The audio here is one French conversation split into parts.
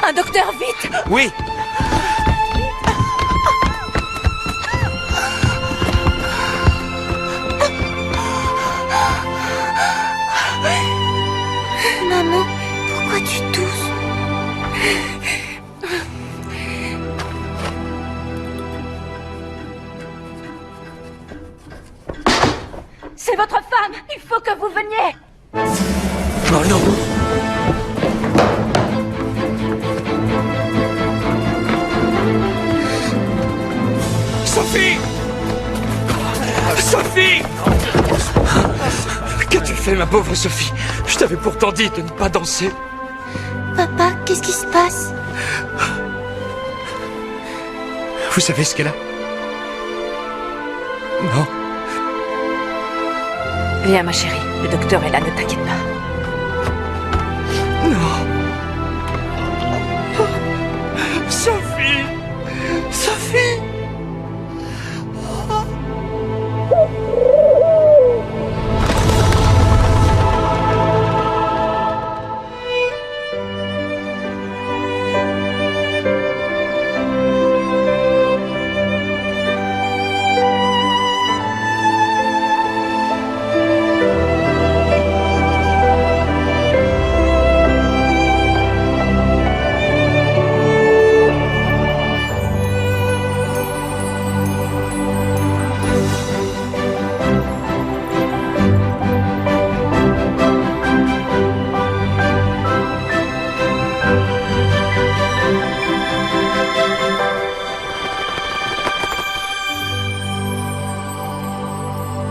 Un docteur, vite! Oui! Maman, pourquoi tu tousses? C'est votre femme! Il faut que vous veniez! Oh non! Sophie! Sophie! Qu'as-tu fait, ma pauvre Sophie? Je t'avais pourtant dit de ne pas danser. Papa, qu'est-ce qui se passe? Vous savez ce qu'elle a? Non. Viens, ma chérie. Le docteur est là, ne t'inquiète pas. Non. Sophie! Sophie!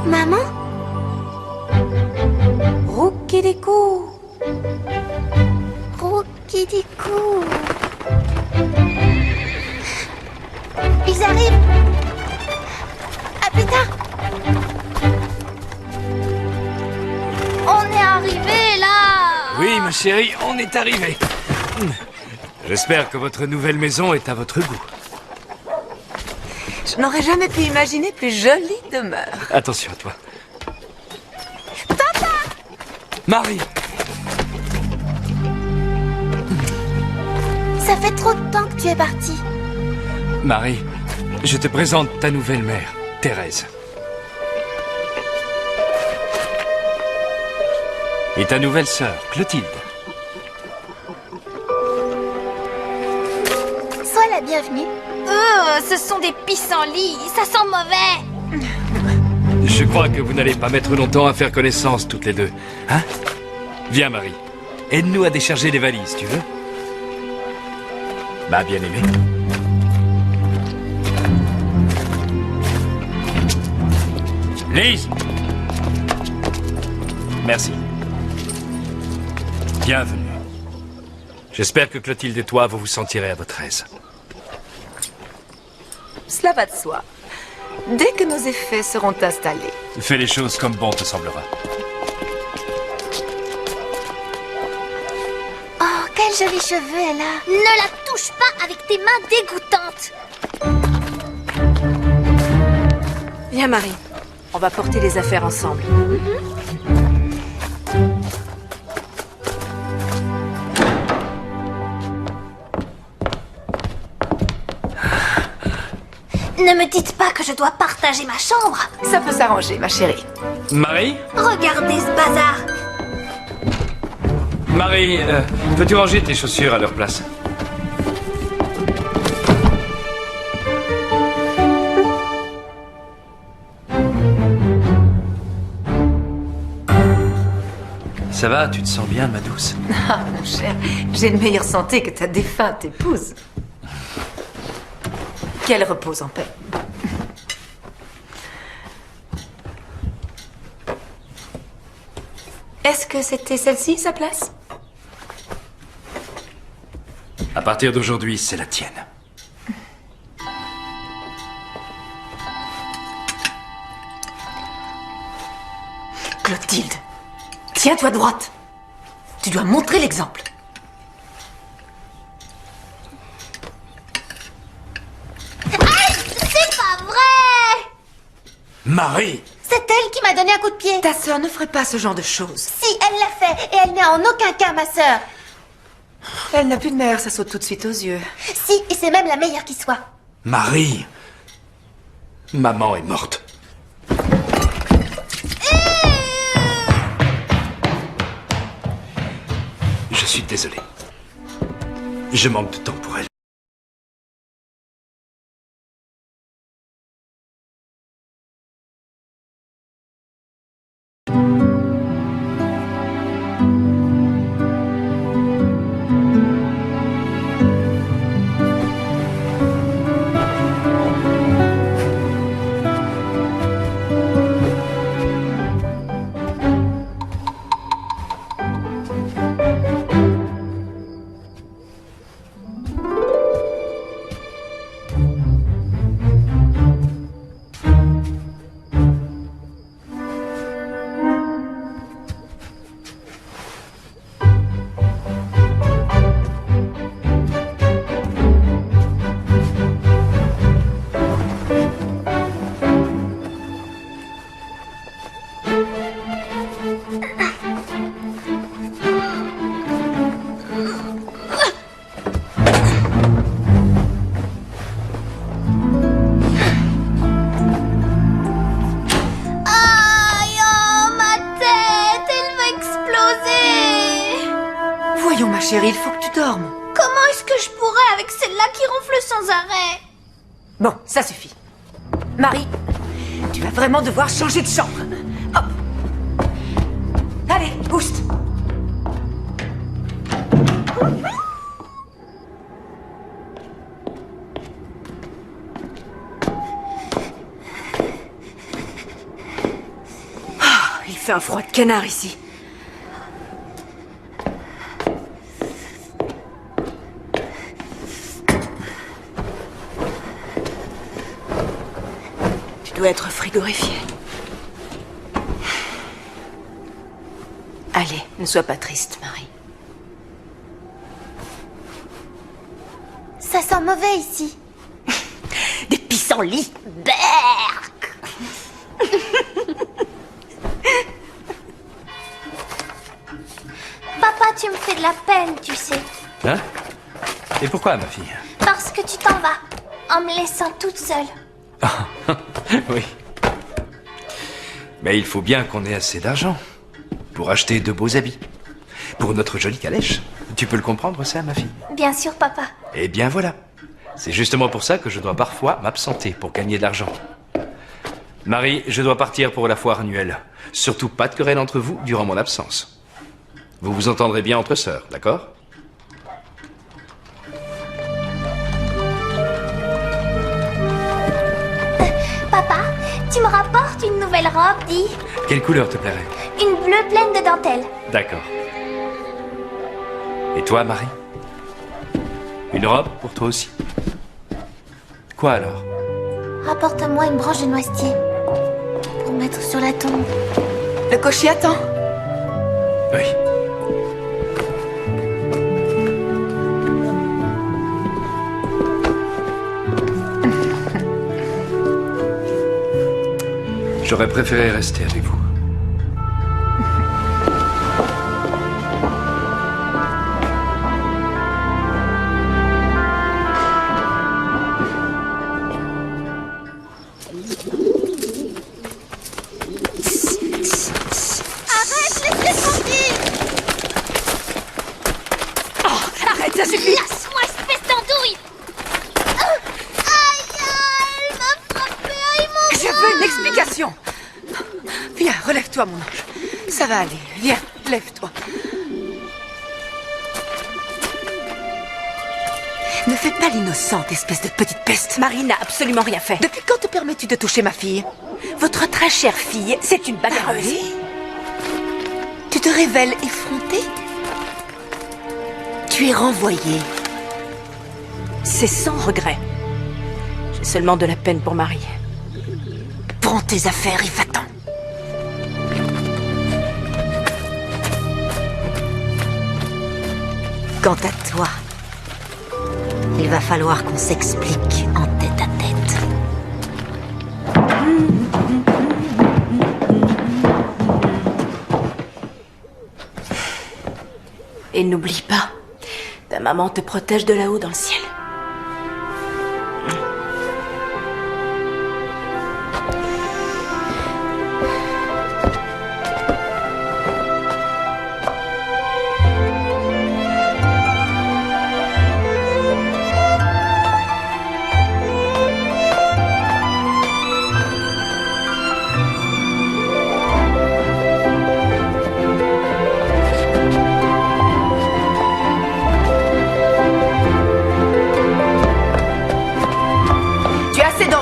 Maman? Roukidicou. Roukidicou. Ils arrivent. À plus tard. On est arrivé là. Oui, ma chérie, on est arrivé. J'espère que votre nouvelle maison est à votre goût. Je n'aurais jamais pu imaginer plus jolie demeure. Attention à toi. Papa! Marie! Ça fait trop de temps que tu es parti. Marie, je te présente ta nouvelle mère, Thérèse. Et ta nouvelle sœur, Clotilde. Sois la bienvenue. Ce sont des pissenlits, ça sent mauvais. Je crois que vous n'allez pas mettre longtemps à faire connaissance toutes les deux. Hein? Viens, Marie. Aide-nous à décharger les valises, tu veux? Bah, bien aimé. Lise! Merci. Bienvenue. J'espère que Clotilde et toi, vous vous sentirez à votre aise. Cela va de soi. Dès que nos effets seront installés. Fais les choses comme bon te semblera. Oh, quels jolis cheveux elle a. Ne la touche pas avec tes mains dégoûtantes. Viens, Marie. On va porter les affaires ensemble. Ne me dites pas que je dois partager ma chambre. Ça peut s'arranger, ma chérie. Marie? Regardez ce bazar. Marie, peux-tu ranger tes chaussures à leur place? Ça va, tu te sens bien, ma douce? Ah, mon cher, j'ai une meilleure santé que ta défunte épouse. Qu'elle repose en paix. Est-ce que c'était celle-ci, sa place? À partir d'aujourd'hui, c'est la tienne. Clotilde, tiens-toi droite. Tu dois montrer l'exemple. C'est pas vrai! Marie! C'est elle qui m'a donné un coup de pied. Ta sœur ne ferait pas ce genre de choses. Si, elle l'a fait, et elle n'est en aucun cas ma sœur. Elle n'a plus de mère, ça saute tout de suite aux yeux. Si, et c'est même la meilleure qui soit. Marie! Maman est morte. Je suis désolé. Je manque de temps pour elle. Aïe, oh, ma tête, elle va exploser. Voyons, ma chérie, il faut que tu dormes. Comment est-ce que je pourrais avec celle-là qui ronfle sans arrêt? Bon, ça suffit. Marie, tu vas vraiment devoir changer de chambre. Hop. Allez, boost. Ah, il fait un froid de canard ici. Tu dois être frigorifié. Allez, ne sois pas triste, Marie. Ça sent mauvais ici. Des pissenlits. Berk. Papa, tu me fais de la peine, tu sais. Hein? Et pourquoi, ma fille? Parce que tu t'en vas, en me laissant toute seule. Oui. Mais il faut bien qu'on ait assez d'argent pour acheter de beaux habits. Pour notre jolie calèche. Tu peux le comprendre, ça, ma fille? Bien sûr, papa. Eh bien voilà. C'est justement pour ça que je dois parfois m'absenter pour gagner de l'argent. Marie, je dois partir pour la foire annuelle. Surtout pas de querelle entre vous durant mon absence. Vous vous entendrez bien entre sœurs, d'accord? Papa, tu me rapportes une nouvelle robe, dis. Quelle couleur te plairait? Une bleue pleine de dentelle. D'accord. Et toi, Marie? Une robe pour toi aussi? Quoi alors? Rapporte-moi une branche de noisetier pour mettre sur la tombe. Le cocher attend. Oui. J'aurais préféré rester avec vous. Arrête, laisse-les tranquille. Arrête, ça suffit! Lâche-moi, espèce d'andouille. Aïe, elle m'a frappé, aïe, mon Je veux une explication! Viens, relève-toi, mon ange. Ça va aller. Viens, lève-toi. Ne fais pas l'innocente, espèce de petite peste. Marie n'a absolument rien fait. Depuis quand te permets-tu de toucher ma fille? Votre très chère fille, c'est une bagarreuse. Oui? Tu te révèles effrontée? Tu es renvoyée. C'est sans regret. J'ai seulement de la peine pour Marie. Prends tes affaires et va-t'en. Quant à toi, il va falloir qu'on s'explique en tête à tête. Et n'oublie pas, ta maman te protège de là-haut dans le ciel.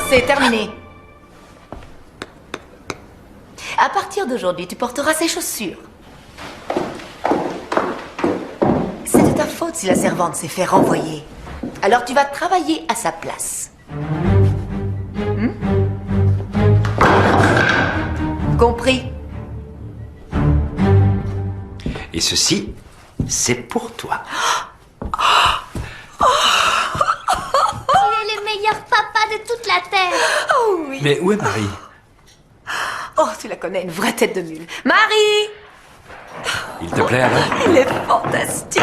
C'est terminé. À partir d'aujourd'hui, tu porteras ces chaussures. C'est de ta faute si la servante s'est fait renvoyer. Alors tu vas travailler à sa place. Compris? Et ceci, c'est pour toi. Tu es le meilleur papa de toute la terre. Oh oui. Mais où est Marie? Oh, tu la connais, une vraie tête de mule. Marie! Il te plaît alors? Elle est fantastique.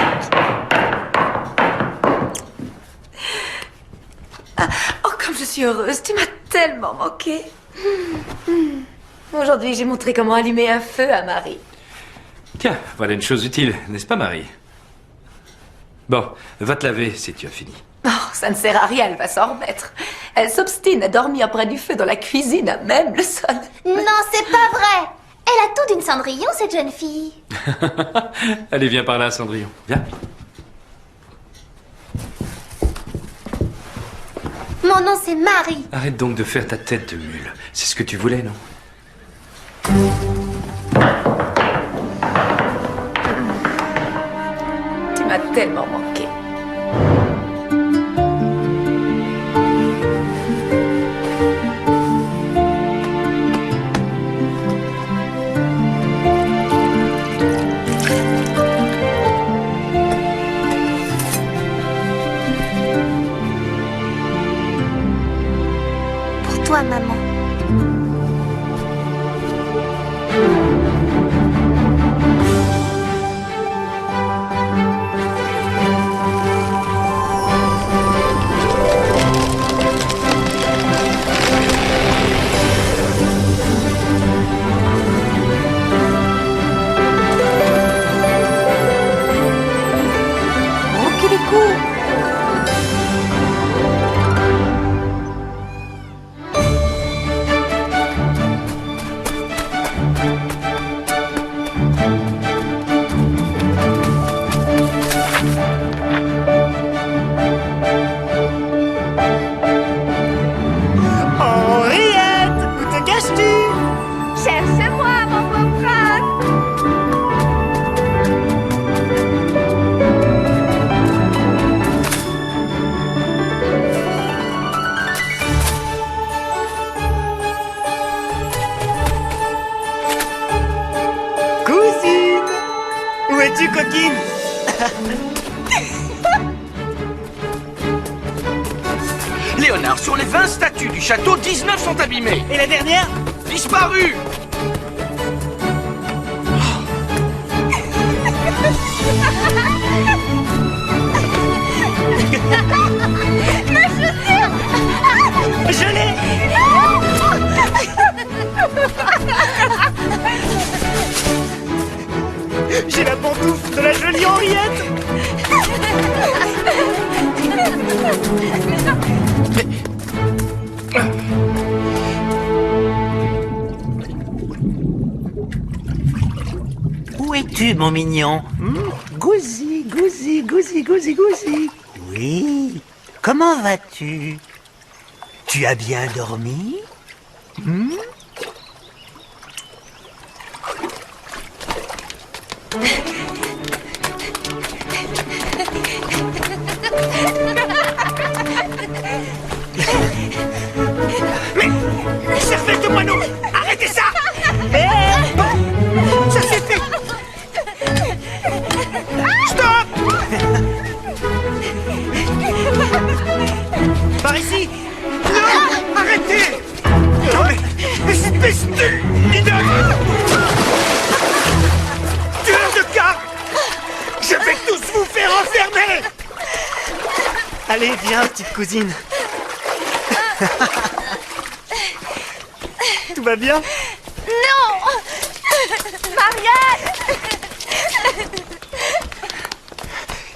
Ah, oh, comme je suis heureuse. Tu m'as tellement manqué. Aujourd'hui, j'ai montré comment allumer un feu à Marie. Tiens, voilà une chose utile, n'est-ce pas Marie? Bon, va te laver si tu as fini. Oh, ça ne sert à rien, elle va s'en remettre. Elle s'obstine à dormir près du feu dans la cuisine, à même le sol. Non, c'est pas vrai. Elle a tout d'une Cendrillon, cette jeune fille. Allez, viens par là, Cendrillon. Viens. Mon nom, c'est Marie. Arrête donc de faire ta tête de mule. C'est ce que tu voulais, non? Tu m'as tellement manqué. Pour toi, maman. Oh, qu'il est cool. Henriette, où te caches-tu? Cherche-moi, mon beau prince. Cousine, où es-tu, coquine? Léonard, sur les 20 statues du château, 19 sont abîmées. Et la dernière? disparu. Je l'ai. J'ai la pantoufle de la jolie Henriette. Où es-tu, mon mignon? Gousi, gousi, gousi, gousi, gousi. Oui. Comment vas-tu? Tu as bien dormi? Cervelle de moineau, arrêtez ça. Bon, ça c'est fait. Stop. Par ici. Non, arrêtez. Non mais, espèce de minable. Tueur de cartes. Je vais tous vous faire enfermer. Allez, viens, petite cousine. Tout va bien? Non Marianne!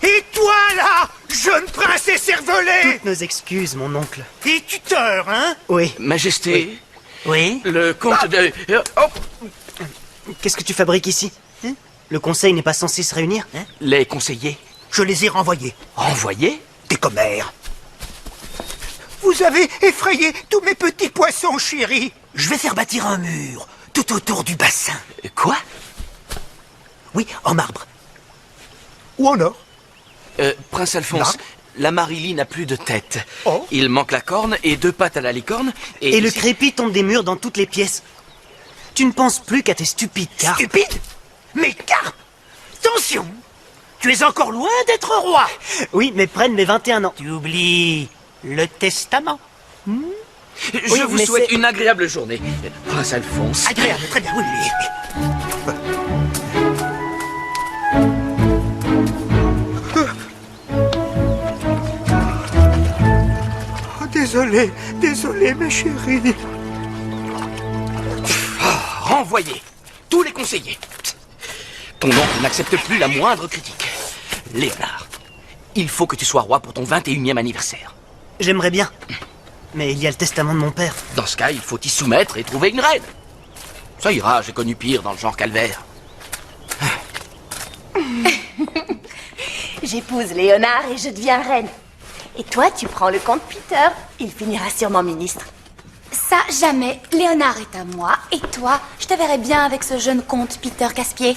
Et toi, là, jeune princesse cervelée! Toutes nos excuses, mon oncle. Et tuteur, hein? Oui. Majesté, Oui. le comte de... Oh, Qu'est-ce que tu fabriques ici? Hein? Le conseil n'est pas censé se réunir? Hein? les conseillers. Je les ai renvoyés. Envoyés? Des commères. Vous avez effrayé tous mes petits poissons, chéris. Je vais faire bâtir un mur tout autour du bassin. Quoi? Oui, en marbre. Ou en or. Prince Alphonse, Marc? la Marilie n'a plus de tête. Oh. Il manque la corne et 2 pattes à la licorne. Et le crépi tombe des murs dans toutes les pièces. Tu ne penses plus qu'à tes stupides carpes. Stupides? Mes carpes? Attention! Tu es encore loin d'être roi. Oui, mais prenne mes 21 ans. Tu oublies le testament. Je Oui, vous mais souhaite c'est- une agréable journée. Prince Alphonse. Agréable, très bien, oui, oui. Oh, désolé, désolé, ma chérie. Renvoyez tous les conseillers. Ton oncle n'accepte plus la moindre critique. Léonard, il faut que tu sois roi pour ton 21e anniversaire. J'aimerais bien. Mais il y a le testament de mon père. Dans ce cas, il faut t'y soumettre et trouver une reine. Ça ira, j'ai connu pire dans le genre calvaire. J'épouse Léonard et je deviens reine. Et toi, tu prends le comte Peter. Il finira sûrement ministre. Ça, jamais. Léonard est à moi. Et toi, je te verrais bien avec ce jeune comte Peter Casse-Pied.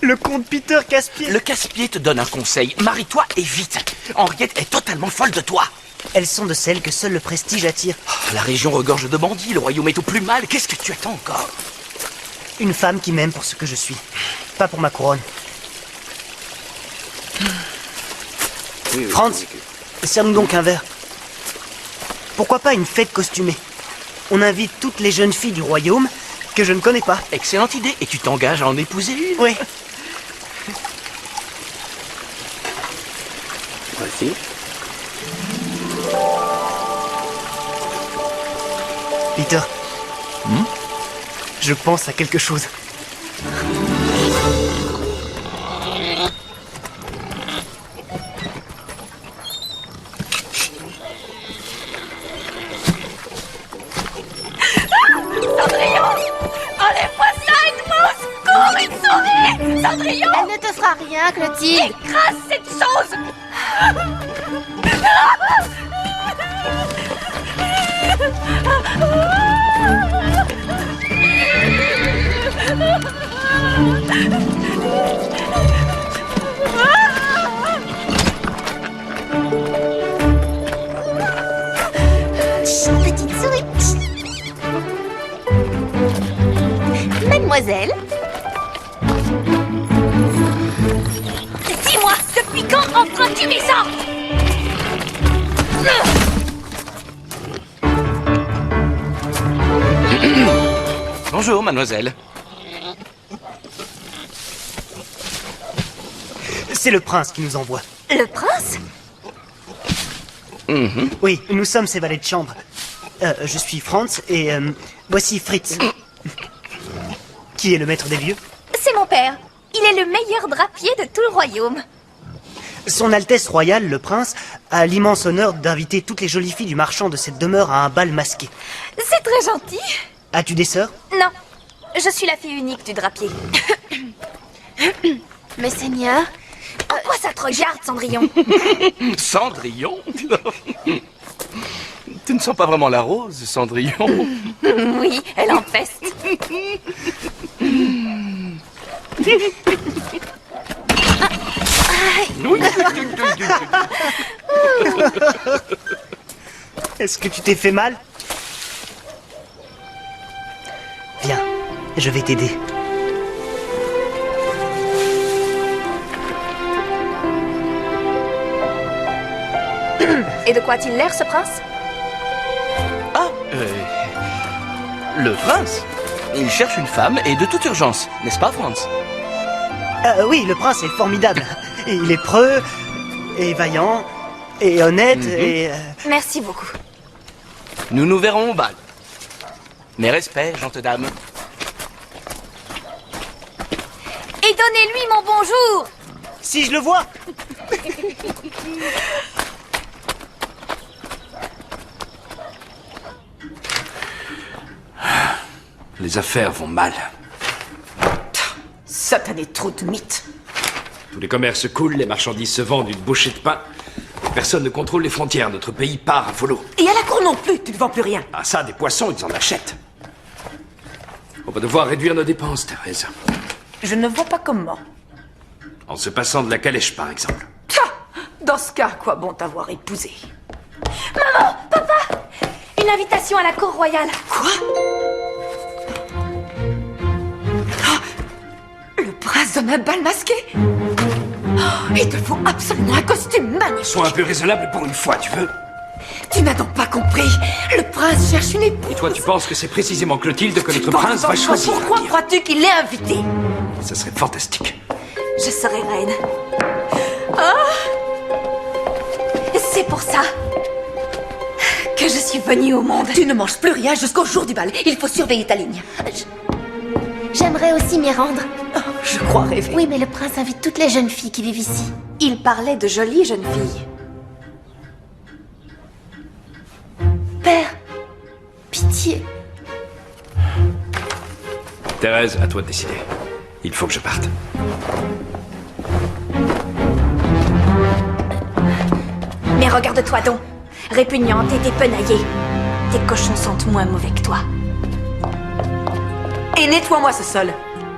Le comte Peter Casse-Pied. Le casse-pied te donne un conseil. Marie-toi et vite. Henriette est totalement folle de toi. Elles sont de celles que seul le prestige attire. La région regorge de bandits, le royaume est au plus mal. Qu'est-ce que tu attends encore? Une femme qui m'aime pour ce que je suis. Pas pour ma couronne. Franz, sers-nous donc un verre. Pourquoi pas une fête costumée? On invite toutes les jeunes filles du royaume que je ne connais pas. Excellente idée. Et tu t'engages à en épouser une? Oui. Voici. Peter. Je pense à quelque chose. Enlève-moi ça, Edmond! Cours, une souris! Cendrillon! Elle ne te fera rien, Clotilde. Écrase cette chose! Petite souris. Mademoiselle, Dis-moi, depuis quand empruntes-tu mes ordres? Bonjour, mademoiselle. C'est le prince qui nous envoie. Le prince? Oui, nous sommes ses valets de chambre. Je suis Franz et voici Fritz. Qui est le maître des lieux? C'est mon père. Il est le meilleur drapier de tout le royaume. Son Altesse royale, le prince, a l'immense honneur d'inviter toutes les jolies filles du marchand de cette demeure à un bal masqué. C'est très gentil. As-tu des sœurs? Non, je suis la fille unique du drapier. Mais Seigneur, Pourquoi ça te regarde, Cendrillon? Cendrillon? Tu ne sens pas vraiment la rose, Cendrillon? Oui, elle empeste. Est-ce que tu t'es fait mal? Viens, je vais t'aider. et de quoi a-t-il l'air, ce prince? Ah, le prince? Il cherche une femme et de toute urgence, n'est-ce pas, Franz? Oui, le prince est formidable. Et il est preux, et vaillant, et honnête, et... Merci beaucoup. Nous nous verrons au bal. Mes respects, gentes dames. Et donnez-lui mon bonjour. Si je le vois! Les affaires vont mal. Satané trou de mythe. Tous les commerces coulent, les marchandises se vendent une bouchée de pain. Personne ne contrôle les frontières, notre pays part à volo. Et à la cour non plus, tu ne vends plus rien. Ah ça, des poissons, ils en achètent. On va devoir réduire nos dépenses, Thérèse. Je ne vois pas comment. En se passant de la calèche, par exemple. Dans ce cas, quoi bon t'avoir épousé? Une invitation à la cour royale. Quoi? Le prince donne un bal masqué? Il te faut absolument un costume magnifique. Sois un peu raisonnable pour une fois, tu veux? Tu n'as donc pas compris. Le prince cherche une épouse. Et toi, tu penses que c'est précisément Clotilde que notre prince va choisir? Pourquoi crois-tu qu'il l'ait invité? Ça serait fantastique. Je serai reine. C'est pour ça que je suis venue au monde. Tu ne manges plus rien jusqu'au jour du bal. Il faut surveiller ta ligne. J'aimerais aussi m'y rendre. Oh, je crois rêver. Oui, mais le prince invite toutes les jeunes filles qui vivent ici. Il parlait de jolies jeunes filles. Père, pitié. Thérèse, à toi de décider. Il faut que je parte. Mais regarde-toi donc, répugnante et dépenaillée. Tes cochons sentent moins mauvais que toi. Et nettoie-moi ce sol.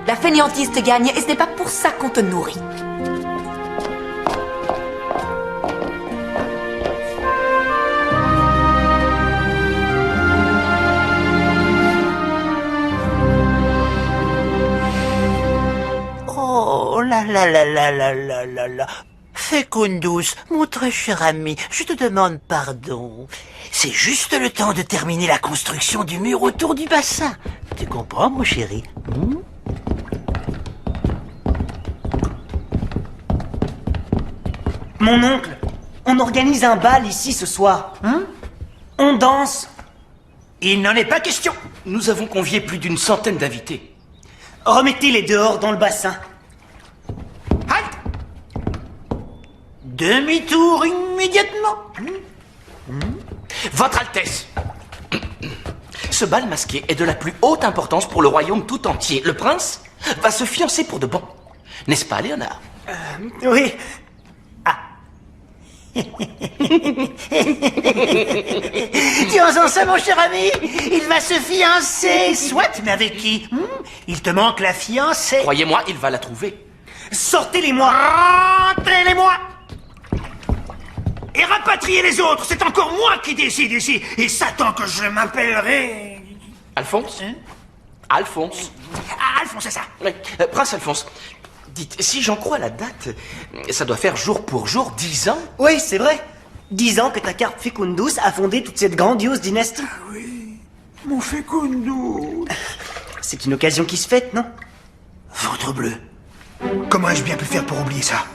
La fainéantise te gagne et ce n'est pas pour ça qu'on te nourrit. Oh là là là là là là là là. Fécondus, mon très cher ami, je te demande pardon. C'est juste le temps de terminer la construction du mur autour du bassin. Tu comprends, mon chéri? Mon oncle, on organise un bal ici ce soir. On danse. Il n'en est pas question. Nous avons convié plus d'une centaine d'invités. Remettez-les dehors dans le bassin. Halte! Demi-tour immédiatement. Votre Altesse, ce bal masqué est de la plus haute importance pour le royaume tout entier. Le prince va se fiancer pour de bon. N'est-ce pas, Léonard? Oui. Tiens-en ça, mon cher ami. Il va se fiancer. Soit, mais avec qui? Il te manque la fiancée. Croyez-moi, il va la trouver. Sortez-les-moi. Rentrez-les-moi! Et rapatriez les autres, c'est encore moi qui décide ici. Et Satan que je m'appellerai... Alphonse? Alphonse? Alphonse, c'est ça. Oui. Prince Alphonse, dites, si j'en crois la date, ça doit faire jour pour jour 10 ans. Oui, c'est vrai. 10 ans que ta carte Fécondus a fondé toute cette grandiose dynastie. Mon Fécondus. C'est une occasion qui se fête, non? Ventre bleu. Comment ai-je bien pu faire pour oublier ça?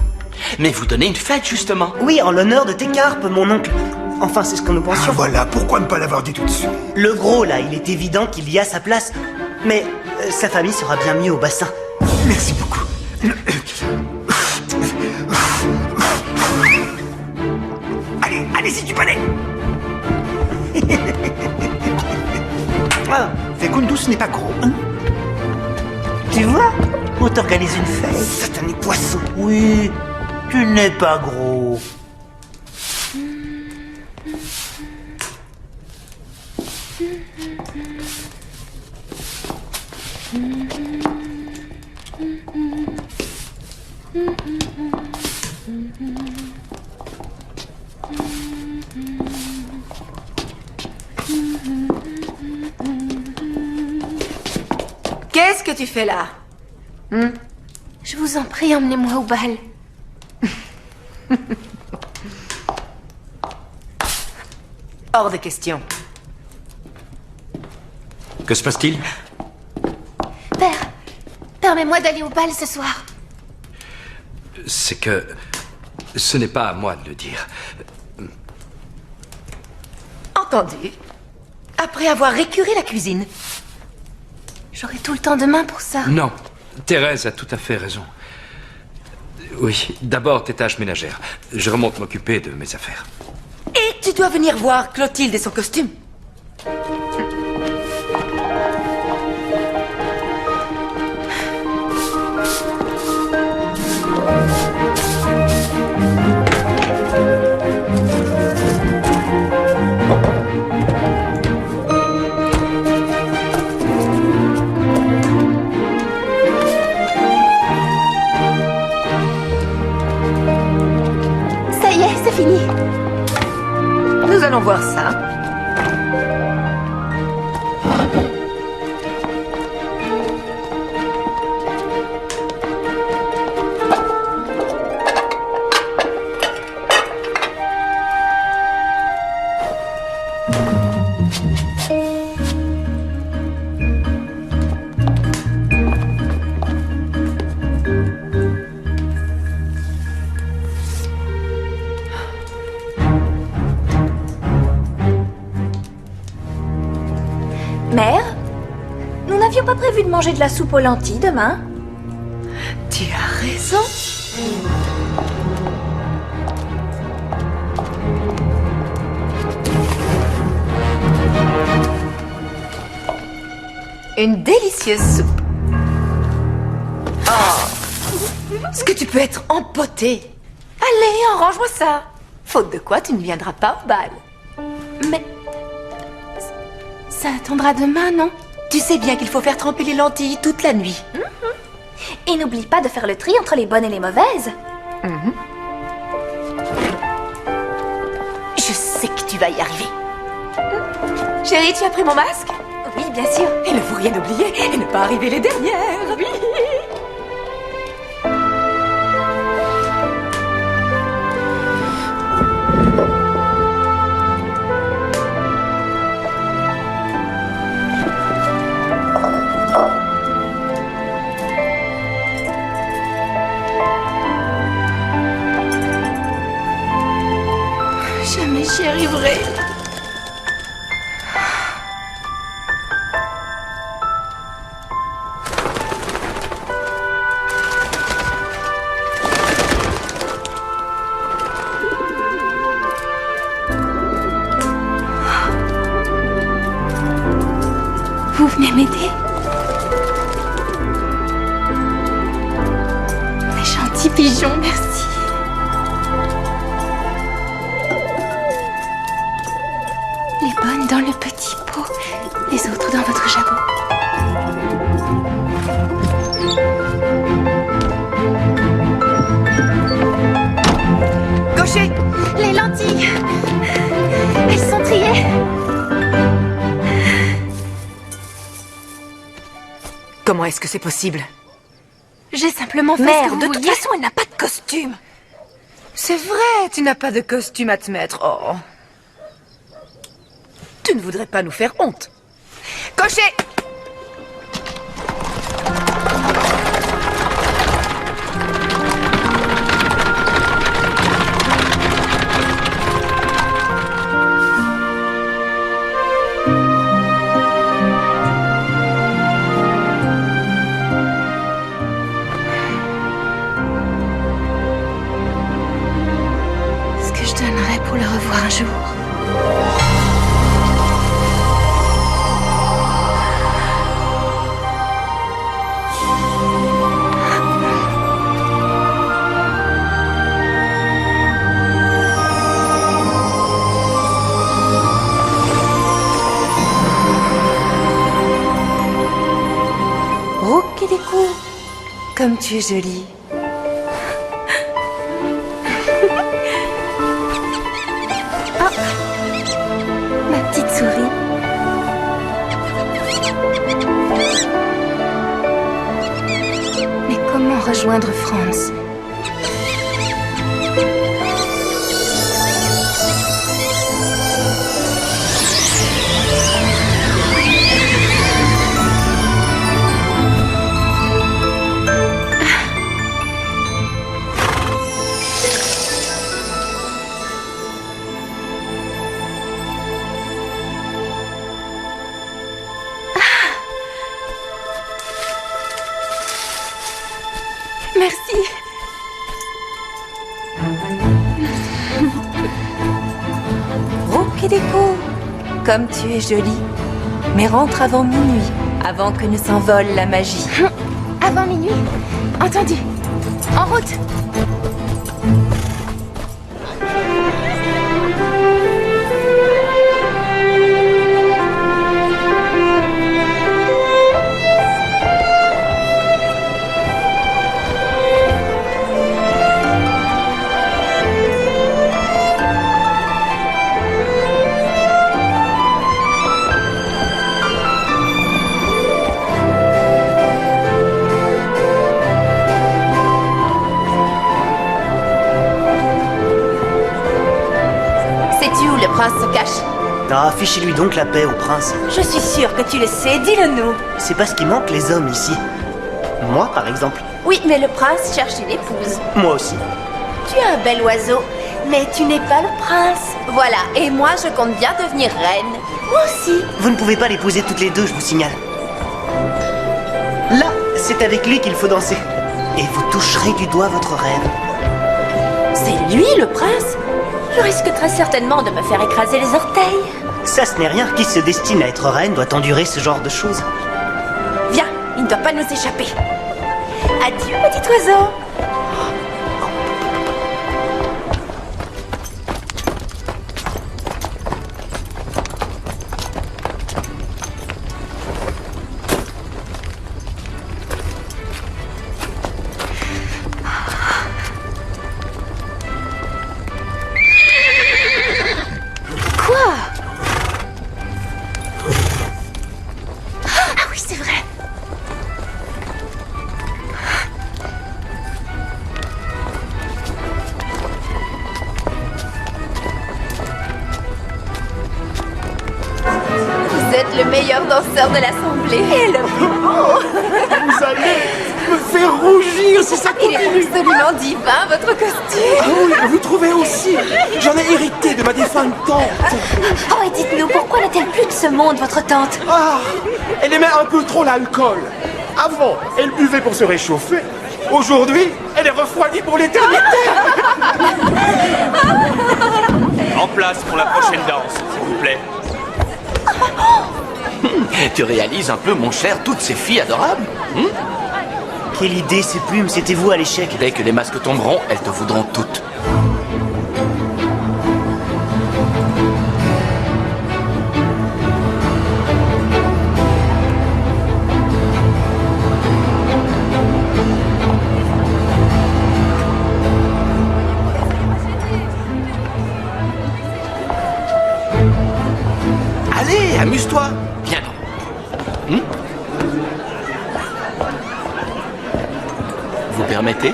Mais vous donnez une fête, justement. Oui, en l'honneur de tes carpes, mon oncle. Enfin, c'est ce que nous Ah, pensions. voilà, pourquoi ne pas l'avoir dit tout de suite? Le gros, là, il est évident qu'il y a sa place. Mais sa famille sera bien mieux au bassin. Merci beaucoup. Allez, allez-y du palais. Ah, Fecundus n'est pas gros, hein? Tu vois, on t'organise une fête. Satané poisson. Oui, tu n'es pas gros. Qu'est-ce que tu fais là? Je vous en prie, emmenez-moi au bal. Hors de question. Que se passe-t-il? Père, permets-moi d'aller au bal ce soir. C'est que... ce n'est pas à moi de le dire. Entendu. Après avoir récuré la cuisine. J'aurai tout le temps demain pour ça. Non, Thérèse a tout à fait raison. Oui, d'abord tes tâches ménagères. Je remonte m'occuper de mes affaires. Et tu dois venir voir Clotilde et son costume. Ça y est, c'est fini. Nous allons voir ça. Mère, nous n'avions pas prévu de manger de la soupe aux lentilles demain. Tu as raison. Une délicieuse soupe. Oh, est-ce que tu peux être empotée? Allez, arrange-moi ça. Faute de quoi, tu ne viendras pas au bal. Mais... ça attendra demain, non? Tu sais bien qu'il faut faire tremper les lentilles toute la nuit. Et n'oublie pas de faire le tri entre les bonnes et les mauvaises. Je sais que tu vas y arriver. Chérie, tu as pris mon masque? Oui, bien sûr. Il ne faut rien oublier et ne pas arriver les dernières. Oui. Jamais j'y arriverai. Vous venez m'aider? Les gentils pigeons, merci. Les bonnes dans le petit pot, les autres dans votre jabot. Gaucher! Les lentilles! Elles sont triées! Comment est-ce que c'est possible? J'ai simplement fait ce que Merde, vous de toute vouliez. façon, elle n'a pas de costume. C'est vrai, tu n'as pas de costume à te mettre. Oh. Tu ne voudrais pas nous faire honte. Cocher! Kideko, comme tu es jolie. Oh, ma petite souris. Mais comment rejoindre France? Merci. Oh, Kideko, comme tu es jolie. Mais rentre avant minuit, avant que ne s'envole la magie. Avant minuit. Entendu. En route. Sais-tu où le prince se cache? Ah, fichez-lui donc la paix au prince. Je suis sûre que tu le sais, dis-le-nous. C'est pas ce qui manque les hommes ici. Moi, par exemple. Oui, mais le prince cherche une épouse. Moi aussi. Tu es un bel oiseau, mais tu n'es pas le prince. Voilà, et moi je compte bien devenir reine. Moi aussi. Vous ne pouvez pas l'épouser toutes les deux, je vous signale. Là, c'est avec lui qu'il faut danser. Et vous toucherez du doigt votre rêve. C'est lui le prince? Je risque très certainement de me faire écraser les orteils. Ça, ce n'est rien. Qui se destine à être reine doit endurer ce genre de choses. Viens, il ne doit pas nous échapper. Adieu, petit oiseau. Ah oui, c'est vrai. Vous êtes le meilleur danseur de l'assemblée. Et le plus beau. Vous allez me faire rougir si ça Il est continue. absolument divin, votre costume. Ah oui, vous trouvez aussi? J'en ai hérité de ma défunte tante. Oh, et dites-nous, pourquoi n'est-elle plus de ce monde, votre tante? Ah, elle aimait un peu trop l'alcool. Avant, elle buvait pour se réchauffer. Aujourd'hui, elle est refroidie pour l'éternité. En place pour la prochaine danse, s'il vous plaît. Tu réalises un peu, mon cher, toutes ces filles adorables? Quelle idée, ces plumes, c'était vous à l'échec. Dès que les masques tomberont, elles te voudront toutes. Allez, amuse-toi. Viens donc. Vous permettez?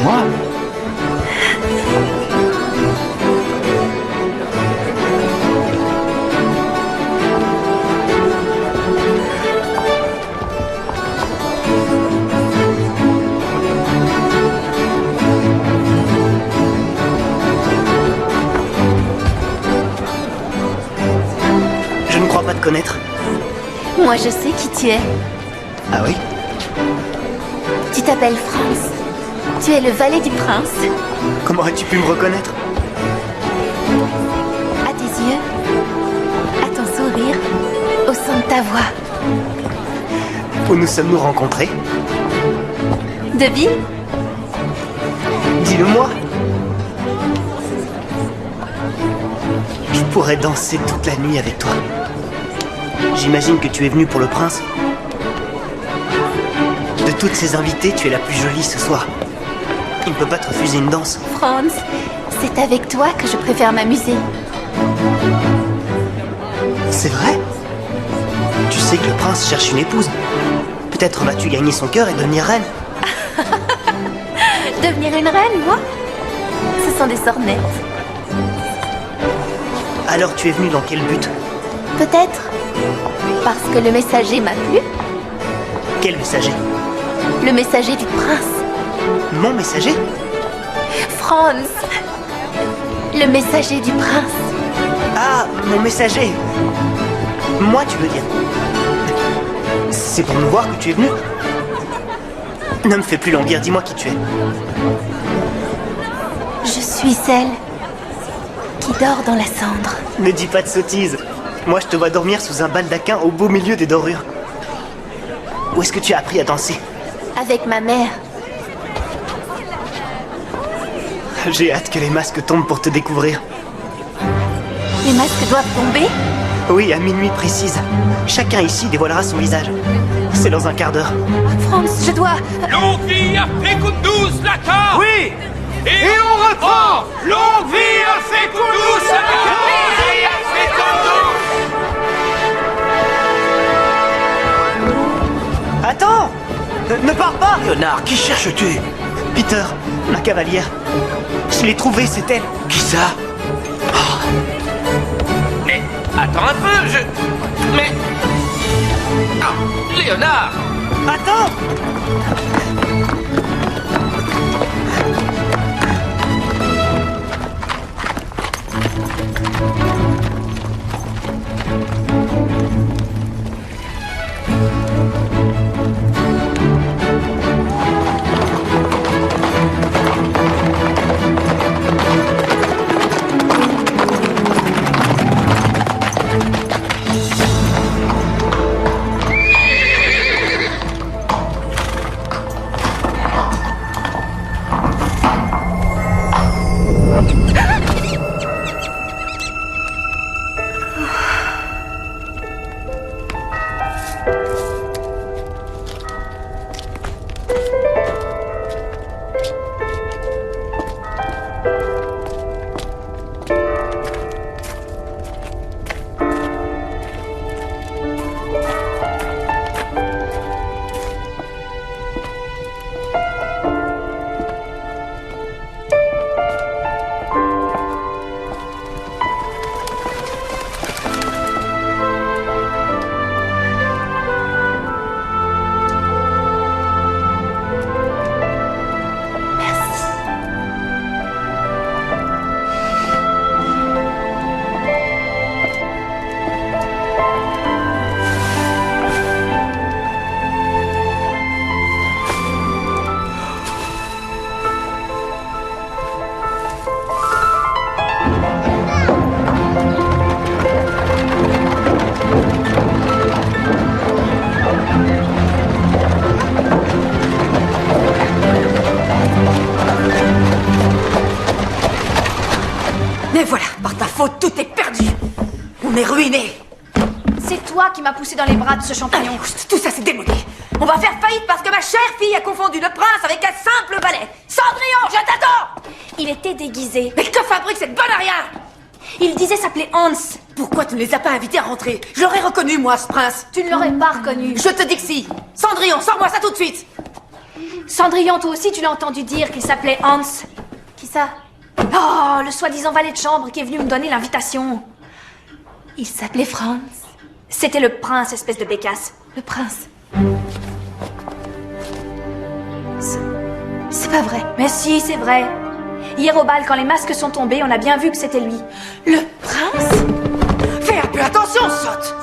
Moi? Je ne crois pas te connaître. Moi, je sais qui tu es. Ah oui? Tu t'appelles France. Tu es le valet du prince. Comment as-tu pu me reconnaître? À tes yeux, à ton sourire, au son de ta voix. Où nous sommes-nous rencontrés? Devine? Dis-le-moi. Je pourrais danser toute la nuit avec toi. J'imagine que tu es venu pour le prince. De toutes ces invitées, tu es la plus jolie ce soir. Il ne peut pas te refuser une danse. Franz, c'est avec toi que je préfère m'amuser. C'est vrai? Tu sais que le prince cherche une épouse. Peut-être vas-tu gagner son cœur et devenir reine. Devenir une reine, moi? Ce sont des sornettes. Alors tu es venu dans quel but? Peut-être parce que le messager m'a plu. Quel messager? Le messager du prince. Mon messager? Franz. Le messager du prince. Ah, mon messager. Moi, tu veux dire? C'est pour me voir que tu es venu? Ne me fais plus languir, dis-moi qui tu es. Je suis celle qui dort dans la cendre. Ne dis pas de sottises. Moi, je te vois dormir sous un baldaquin au beau milieu des dorures. Où est-ce que tu as appris à danser? Avec ma mère. J'ai hâte que les masques tombent pour te découvrir. Les masques doivent tomber? Oui, à minuit précise. Chacun ici dévoilera son visage. C'est dans un quart d'heure. Franz, je dois... Longue vie à Fécondus Lata! Oui! Et on reprend! Longue vie à Fécondus Lata! Attends! Ne pars pas! Léonard, qui cherches-tu? Peter, ma cavalière. Je l'ai trouvée, c'est elle. Qui ça? Mais attends un peu, Mais... Ah, Léonard! Attends! Mais voilà, par ta faute, tout est perdu. On est ruinés. C'est toi qui m'as poussé dans les bras de ce champignon. Allez, tout ça c'est démodé. On va faire faillite parce que ma chère fille a confondu le prince avec un simple valet. Cendrillon, je t'attends. Il était déguisé. Mais que fabrique cette bonne à rien? Il disait s'appeler Hans. Pourquoi tu ne les as pas invités à rentrer? Je l'aurais reconnu, moi, ce prince. Tu ne l'aurais pas reconnu. Je te dis que si. Cendrillon, sors-moi ça tout de suite. Cendrillon, toi aussi, tu l'as entendu dire qu'il s'appelait Hans. Qui ça? Oh, le soi-disant valet de chambre qui est venu me donner l'invitation. Il s'appelait Franz. C'était le prince, espèce de bécasse. Le prince. C'est pas vrai. Mais si, c'est vrai. Hier au bal, quand les masques sont tombés, on a bien vu que c'était lui. Le prince? Fais un peu attention, sotte.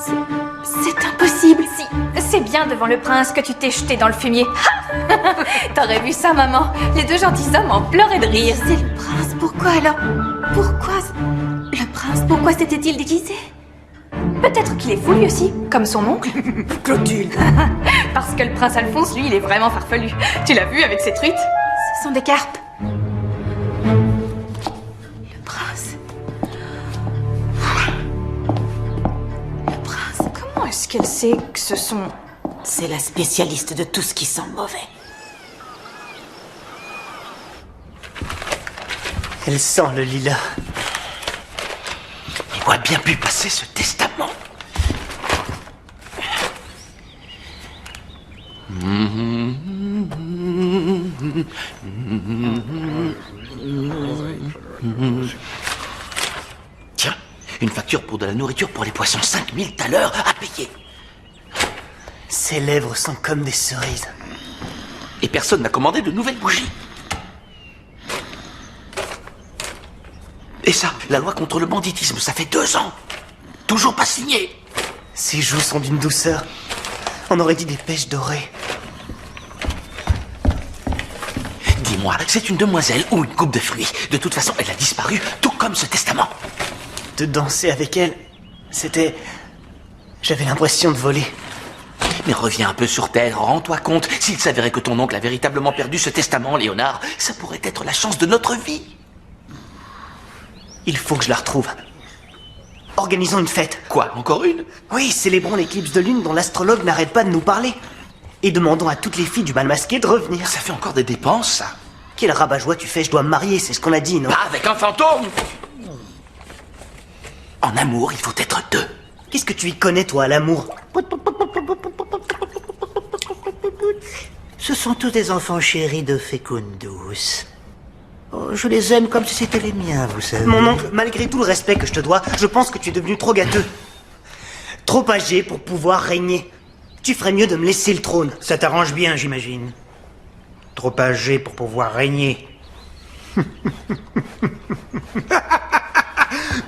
C'est impossible. Si, c'est bien devant le prince que tu t'es jeté dans le fumier. T'aurais vu ça, maman? Les deux gentilshommes en pleuraient de rire. C'est le prince, pourquoi alors? Pourquoi? Le prince, pourquoi s'était-il déguisé? Peut-être qu'il est fou lui aussi, comme son oncle. Clotilde. Parce que le prince Alphonse, lui, il est vraiment farfelu. Tu l'as vu avec ses truites? Ce sont des carpes. pense qu'elle sait que ce sont... C'est la spécialiste de tout ce qui sent mauvais. Elle sent le lilas. Il aurait bien pu passer ce testament. Tiens, une facture pour de la nourriture pour les poissons, 5000 thalers à payer. Ses lèvres sont comme des cerises. Et personne n'a commandé de nouvelles bougies. Et ça, la loi contre le banditisme, ça fait 2 ans. Toujours pas signé. Ses joues sont d'une douceur. On aurait dit des pêches dorées. Dis-moi, c'est une demoiselle ou une coupe de fruits? De toute façon, elle a disparu, tout comme ce testament. De danser avec elle, c'était... J'avais l'impression de voler. Mais reviens un peu sur terre, rends-toi compte. S'il s'avérait que ton oncle a véritablement perdu ce testament, Léonard, ça pourrait être la chance de notre vie. Il faut que je la retrouve. Organisons une fête. Quoi, encore une? Oui, célébrons l'éclipse de lune dont l'astrologue n'arrête pas de nous parler. Et demandons à toutes les filles du bal masqué de revenir. Ça fait encore des dépenses, ça. Quel rabat-joie tu fais, je dois me marier, c'est ce qu'on a dit, non? Pas avec un fantôme. En amour, il faut être 2. Qu'est-ce que tu y connais, toi, à l'amour? Ce sont tous des enfants chéris de Fecundus. Oh, je les aime comme si c'était les miens, vous savez. Mon oncle, malgré tout le respect que je te dois, je pense que tu es devenu trop gâteux. Trop âgé pour pouvoir régner. Tu ferais mieux de me laisser le trône. Ça t'arrange bien, j'imagine. Trop âgé pour pouvoir régner.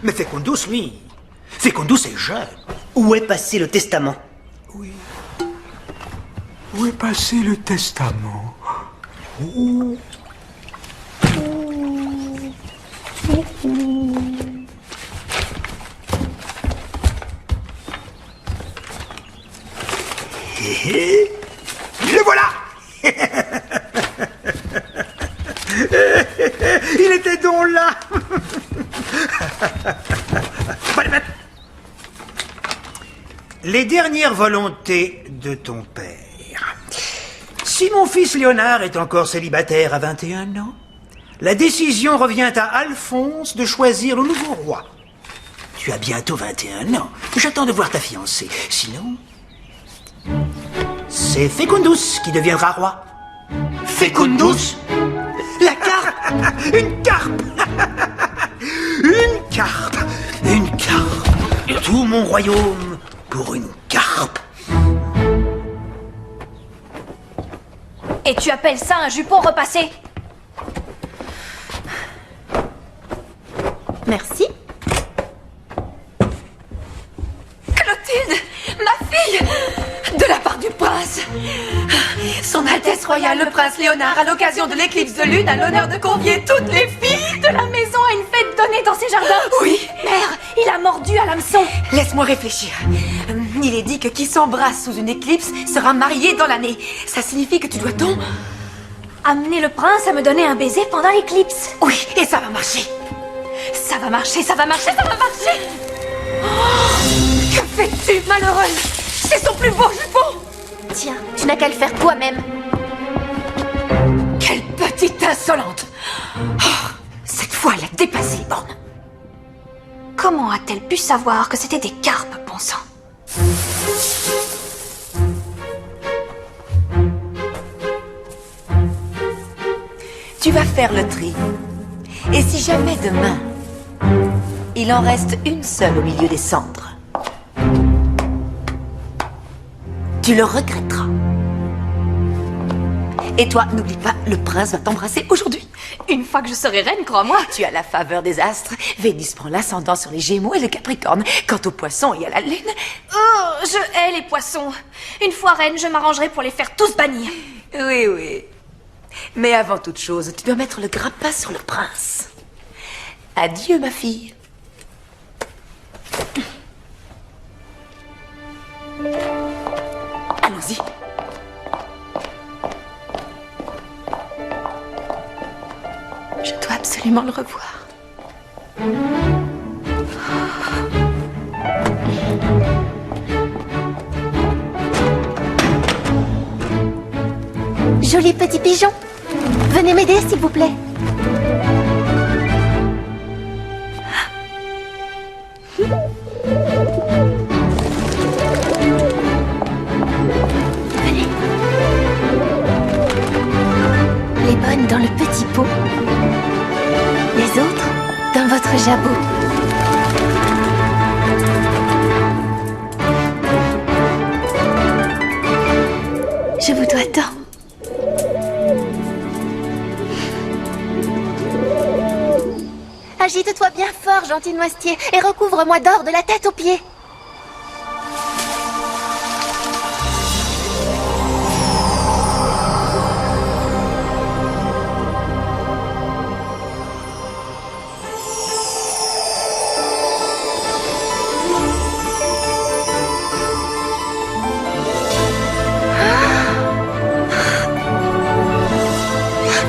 Mais Fecundus, lui... Fecundus est jeune. Où est passé le testament? Où est passé le testament? Le voilà. Il était donc là. Les dernières volontés de ton père. Si mon fils Léonard est encore célibataire à 21 ans, la décision revient à Alphonse de choisir le nouveau roi. Tu as bientôt 21 ans. J'attends de voir ta fiancée. Sinon, c'est Fecundus qui deviendra roi. Fecundus? La carpe. Une carpe. Une carpe. Une carpe. Tout mon royaume pour une carpe. Et tu appelles ça un jupon repassé? Merci. Clotilde, ma fille, de la part du prince. Son Altesse royale, le prince Léonard, à l'occasion de l'éclipse de lune, a l'honneur de convier toutes les filles de la maison à une fête donnée dans ses jardins. Oui. Mère, il a mordu à l'hameçon. Laisse-moi réfléchir. Il est dit que qui s'embrasse sous une éclipse sera marié dans l'année. Ça signifie que tu dois donc... Amener le prince à me donner un baiser pendant l'éclipse. Oui, et ça va marcher. Ça va marcher, ça va marcher, ça va marcher. Oh, que fais-tu, malheureuse? C'est son plus beau jupon. Tiens, tu n'as qu'à le faire toi-même. Quelle petite insolente. Oh, cette fois, elle a dépassé les bornes. Comment a-t-elle pu savoir que c'était des carpes, bon sang? Tu vas faire le tri. Et si jamais demain, il en reste une seule au milieu des cendres, tu le regretteras. Et toi, n'oublie pas, le prince va t'embrasser aujourd'hui. Une fois que je serai reine, crois-moi. Tu as la faveur des astres. Vénus prend l'ascendant sur les Gémeaux et le Capricorne. Quant aux poissons et à la lune... Oh, je hais les poissons. Une fois reine, je m'arrangerai pour les faire tous bannir. Oui, oui. Mais avant toute chose, tu dois mettre le grappin sur le prince. Adieu, ma fille. Allons-y. Je dois absolument le revoir. Joli petit pigeon. Venez m'aider, s'il vous plaît. Venez. Les bonnes dans le petit pot. Les autres dans votre jabot. Je vous dois tant. Agite-toi bien fort, gentil noisetier, et recouvre-moi d'or de la tête aux pieds.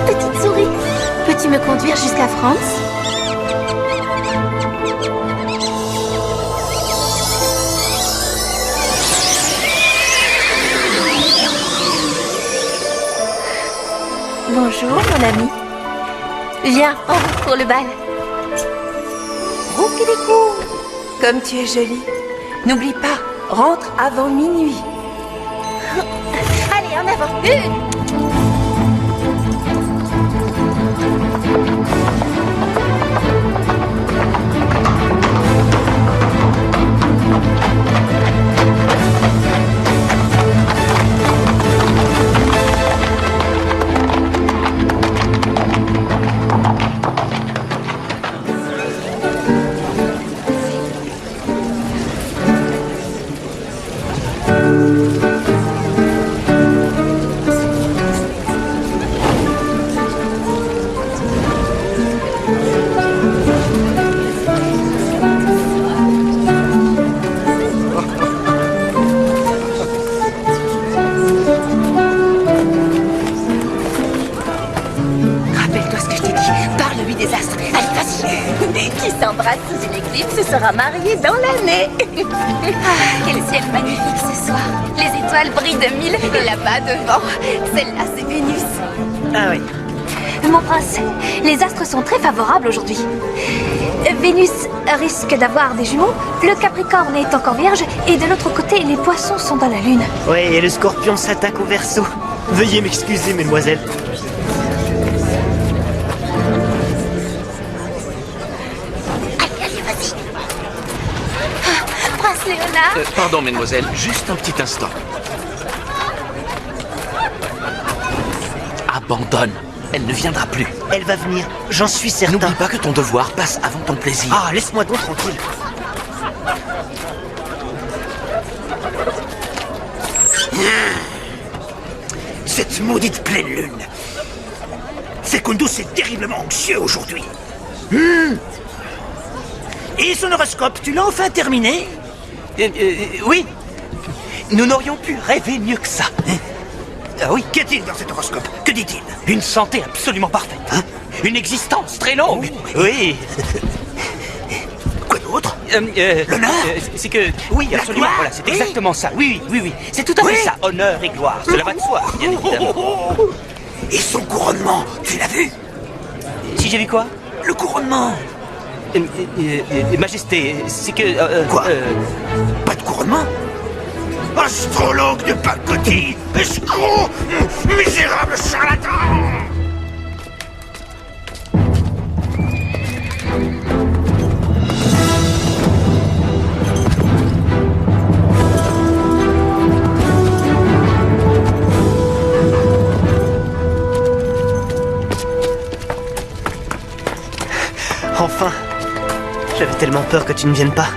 Petite souris, peux-tu me conduire jusqu'à France ? Bonjour, mon ami. Viens, en route pour le bal. Rouquidicou, comme tu es jolie. N'oublie pas, rentre avant minuit. Allez, en avant. Rappelle-toi ce que je t'ai dit. Parle-lui des astres. Allez, vas-y. Qui s'embrasse sous une éclipse se sera marié dans l'année. Ah, quel ciel magnifique ce soir. Les étoiles brillent de mille et là-bas devant, celle-là c'est Vénus. Ah oui. Mon prince, les astres sont très favorables aujourd'hui. Vénus risque d'avoir des jumeaux, le Capricorne est encore vierge et de l'autre côté, les poissons sont dans la lune. Oui, et le scorpion s'attaque au Verseau. Veuillez m'excuser, mesdemoiselles. Allez, vas-y. Prince Léonard. Pardon, mesdemoiselles, juste un petit instant. Abandonne. Elle ne viendra plus. Elle va venir, j'en suis certain. N'oublie pas que ton devoir passe avant ton plaisir. Ah, laisse-moi donc tranquille. Cette maudite pleine lune. Fecundus est terriblement anxieux aujourd'hui. Et son horoscope, tu l'as enfin terminé? Oui. Nous n'aurions pu rêver mieux que ça. Ah oui, qu'y a-t-il dans cet horoscope? Que dit-il? Une santé absolument parfaite. Une existence très longue. Oui. Quoi d'autre? L'honneur. C'est que... Oui, La absolument. gloire. Voilà, c'est Oui. exactement ça. Oui. C'est tout à fait Oui. ça. Honneur et gloire. Cela va de soi, bien évidemment. Et son couronnement, tu l'as vu? Si j'ai vu quoi? Le couronnement. Majesté, c'est que... Quoi? Pas de couronnement? Astrologue de pacotille, escroc, misérable charlatan! Enfin. J'avais tellement peur que tu ne viennes pas.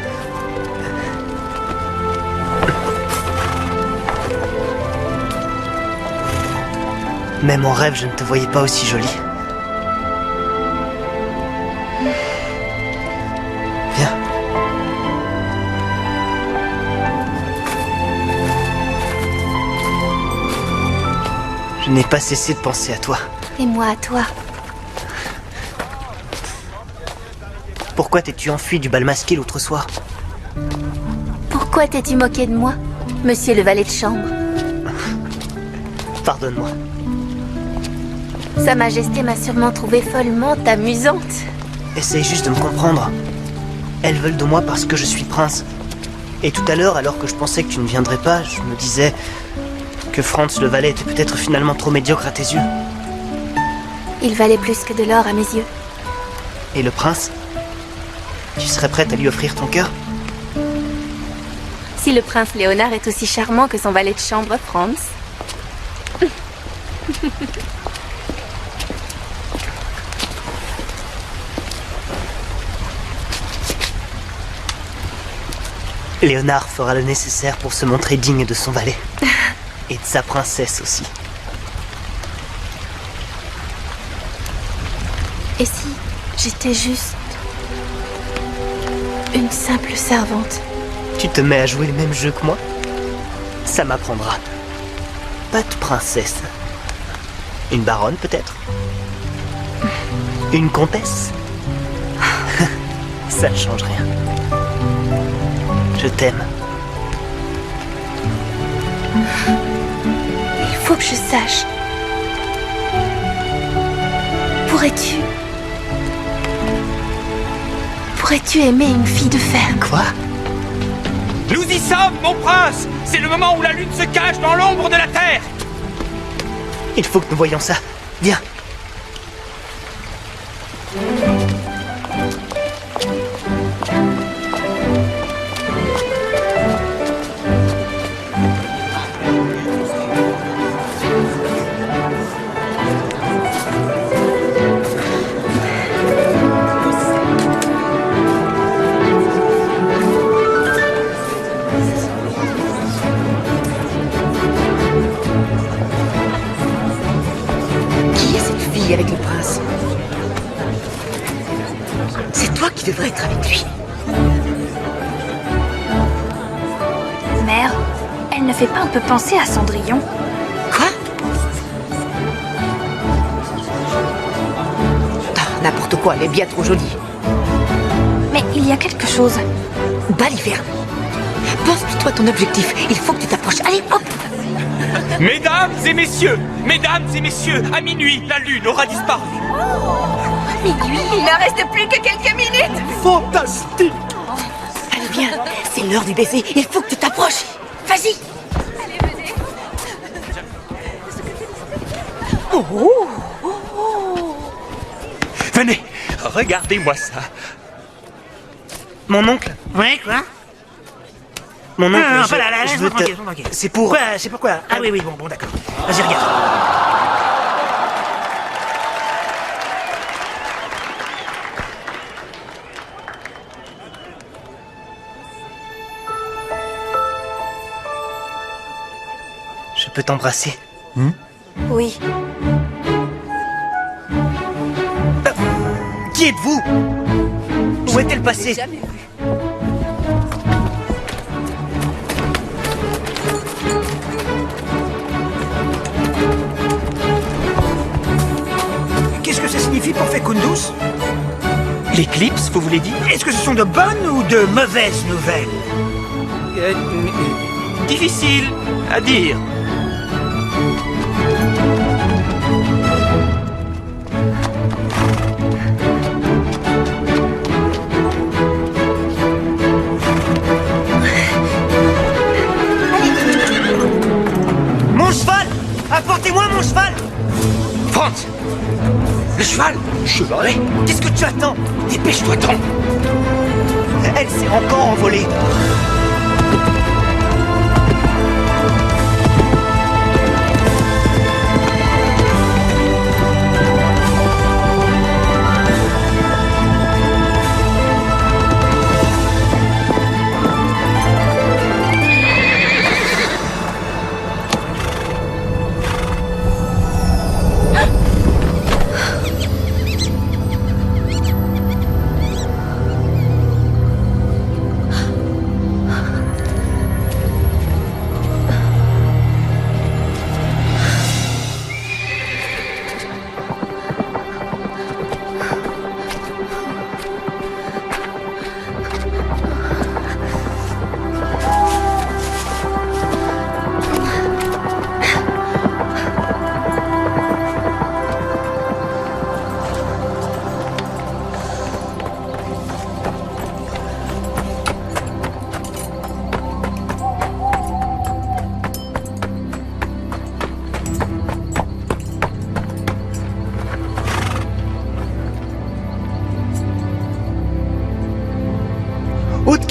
Même en rêve, je ne te voyais pas aussi jolie. Viens. Je n'ai pas cessé de penser à toi. Et moi à toi. Pourquoi t'es-tu enfui du bal masqué l'autre soir? Pourquoi t'es-tu moqué de moi, monsieur le valet de chambre? Pardonne-moi. Sa Majesté m'a sûrement trouvée follement amusante. Essaye juste de me comprendre. Elles veulent de moi parce que je suis prince. Et tout à l'heure, alors que je pensais que tu ne viendrais pas, je me disais que Franz le valet était peut-être finalement trop médiocre à tes yeux. Il valait plus que de l'or à mes yeux. Et le prince? Tu serais prête à lui offrir ton cœur? Si le prince Léonard est aussi charmant que son valet de chambre, Franz. Léonard fera le nécessaire pour se montrer digne de son valet. Et de sa princesse aussi. Et si j'étais juste une simple servante? Tu te mets à jouer le même jeu que moi? Ça m'apprendra. Pas de princesse. Une baronne peut-être? Une comtesse? Ça ne change rien. Je t'aime. Il faut que je sache. Pourrais-tu aimer une fille de fer? Quoi? Nous y sommes, mon prince! C'est le moment où la lune se cache dans l'ombre de la terre! Il faut que nous voyions ça. Viens. Qui est cette fille avec le prince? C'est toi qui devrais être avec lui. Mère, elle ne fait pas un peu penser à Cendrillon? Quoi? Ah, n'importe quoi, elle est bien trop jolie. Mais il y a quelque chose. Baliverne, pense-toi à ton objectif. Il faut que tu t'approches. Allez, hop! Mesdames et messieurs, à minuit, la lune aura disparu. Minuit, il ne reste plus que quelques minutes. Fantastique! Allez, viens, c'est l'heure du baiser. Il faut que tu t'approches. Vas-y! Allez, venez. Oh! Venez, regardez-moi ça. Mon oncle? Ouais, quoi? Mon oncle, Non, je- pas là, là, je laisse-moi veux te- tranquille, laisse-moi tranquille. C'est pour... Quoi? C'est pourquoi? Ah oui, bon, d'accord. Vas-y, regarde. Je peux t'embrasser? Oui. Qui êtes-vous? Où est-elle passée? Qu'est-ce que ça signifie pour Fecundus? L'éclipse, vous voulez dire? Est-ce que ce sont de bonnes ou de mauvaises nouvelles? Difficile à dire. Mon cheval! Apportez-moi mon cheval! Franz! Le cheval! Cheval? Qu'est-ce que tu attends? Dépêche-toi donc! Elle s'est encore envolée.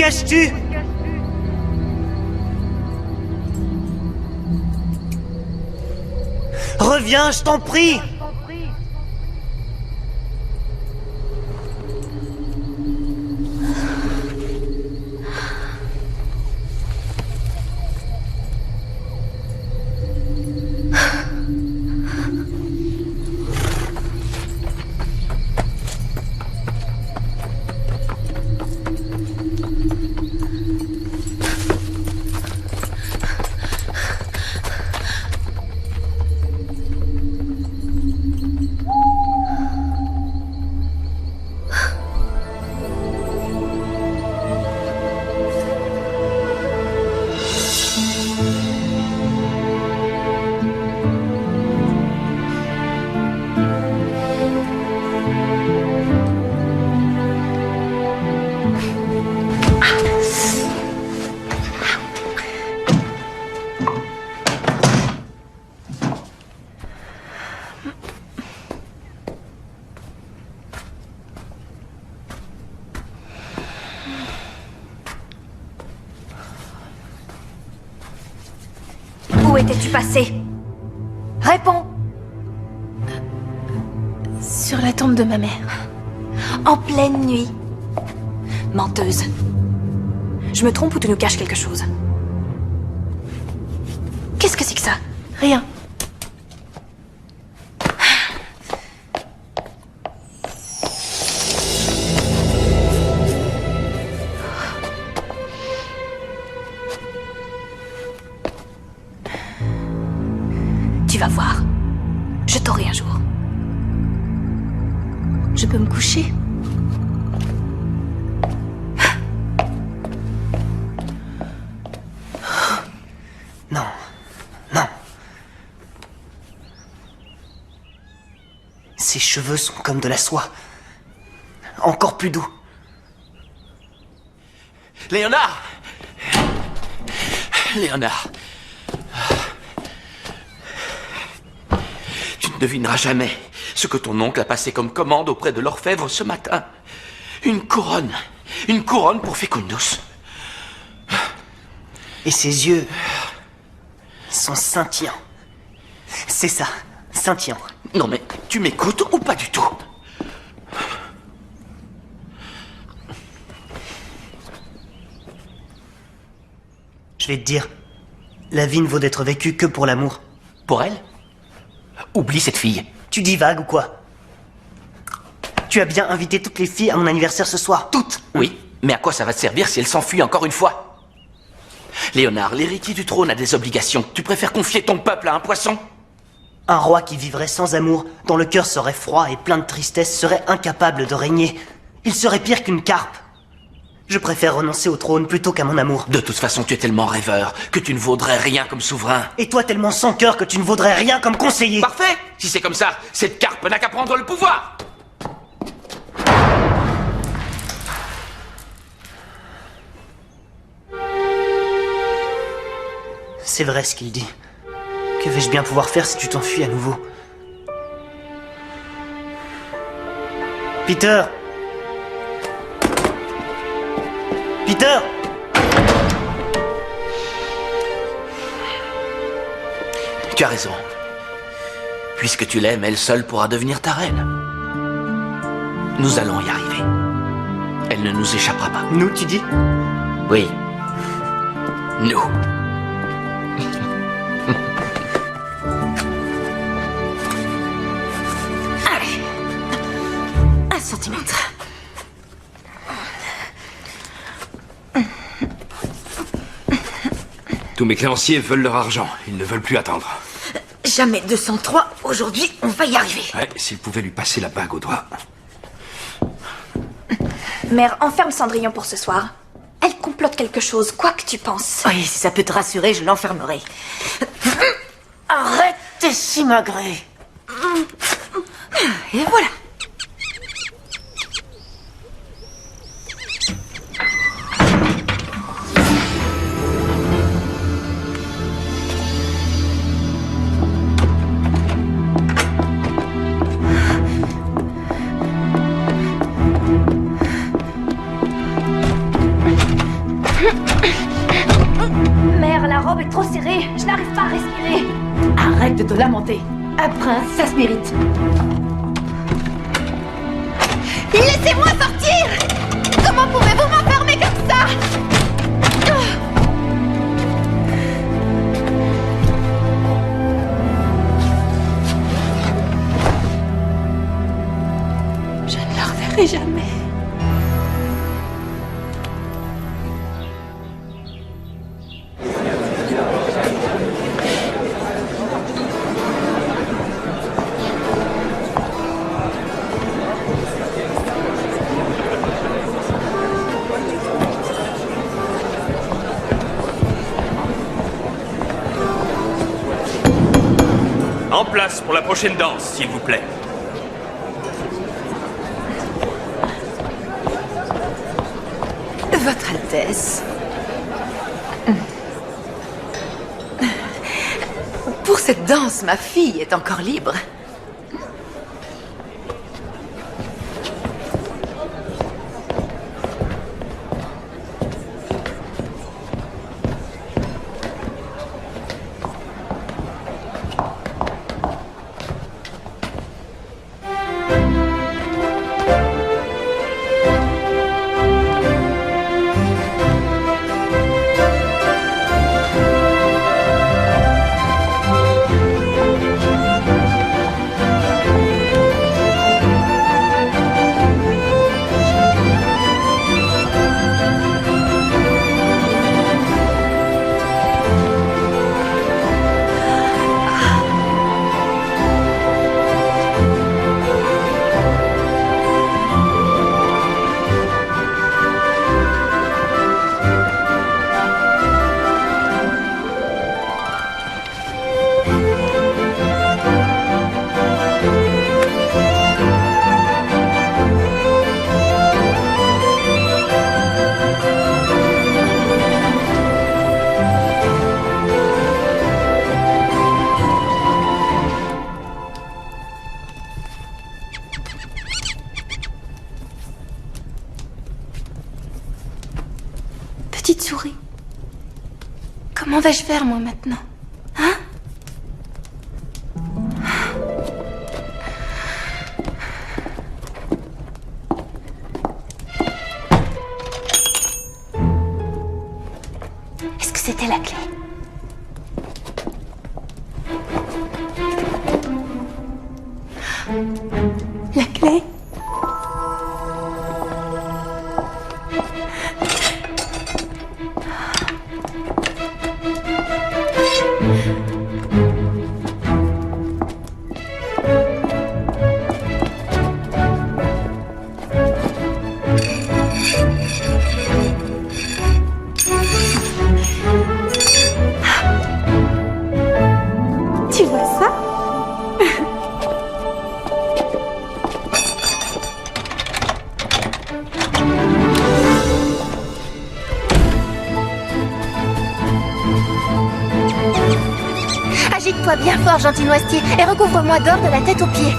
caches-tu? Reviens, je t'en prie! Où étais-tu passé? Réponds! Sur la tombe de ma mère. En pleine nuit. Menteuse. Je me trompe ou tu nous caches quelque chose? Qu'est-ce que c'est que ça? Rien. Tu vas voir. Je t'aurai un jour. Je peux me coucher? Non. Non. Ses cheveux sont comme de la soie. Encore plus doux. Léonard! Léonard! Tu ne devineras jamais ce que ton oncle a passé comme commande auprès de l'orfèvre ce matin. Une couronne. Une couronne pour Fécundus. Et ses yeux sont scintillants. C'est ça, scintillants. Non mais, tu m'écoutes ou pas du tout? Je vais te dire, la vie ne vaut d'être vécue que pour l'amour. Pour elle? Oublie cette fille. Tu divagues ou quoi? Tu as bien invité toutes les filles à mon anniversaire ce soir, toutes. Oui, mais à quoi ça va te servir si elle s'enfuit encore une fois? Léonard, l'héritier du trône a des obligations. Tu préfères confier ton peuple à un poisson? Un roi qui vivrait sans amour, dont le cœur serait froid et plein de tristesse, serait incapable de régner. Il serait pire qu'une carpe. Je préfère renoncer au trône plutôt qu'à mon amour. De toute façon, tu es tellement rêveur que tu ne vaudrais rien comme souverain. Et toi tellement sans cœur que tu ne vaudrais rien comme conseiller. Parfait! Si c'est comme ça, cette carpe n'a qu'à prendre le pouvoir! C'est vrai ce qu'il dit. Que vais-je bien pouvoir faire si tu t'enfuis à nouveau? Peter! Peter! Tu as raison. Puisque tu l'aimes, elle seule pourra devenir ta reine. Nous allons y arriver. Elle ne nous échappera pas. Nous, tu dis? Oui. Nous. Allez. 1 centimètre. Tous mes créanciers veulent leur argent. Ils ne veulent plus attendre. Jamais 203. Aujourd'hui, on va y arriver. Ouais, s'ils pouvaient lui passer la bague au doigt. Mère, enferme Cendrillon pour ce soir. Elle complote quelque chose, quoi que tu penses. Oui, si ça peut te rassurer, je l'enfermerai. Arrête tes simagrées. Et voilà. de te lamenter. Un prince, ça se mérite. Laissez-moi sortir! Comment pouvez-vous m'enfermer comme ça? Je ne le reverrai jamais. En place pour la prochaine danse, s'il vous plaît. Votre Altesse. Pour cette danse, ma fille est encore libre. Petite souris. Comment vais-je faire, moi, maintenant? Hein? Est-ce que c'était la clé? La clé? Tu vois ça? Agite-toi bien fort, gentil noisetier, et recouvre-moi d'or de la tête aux pieds.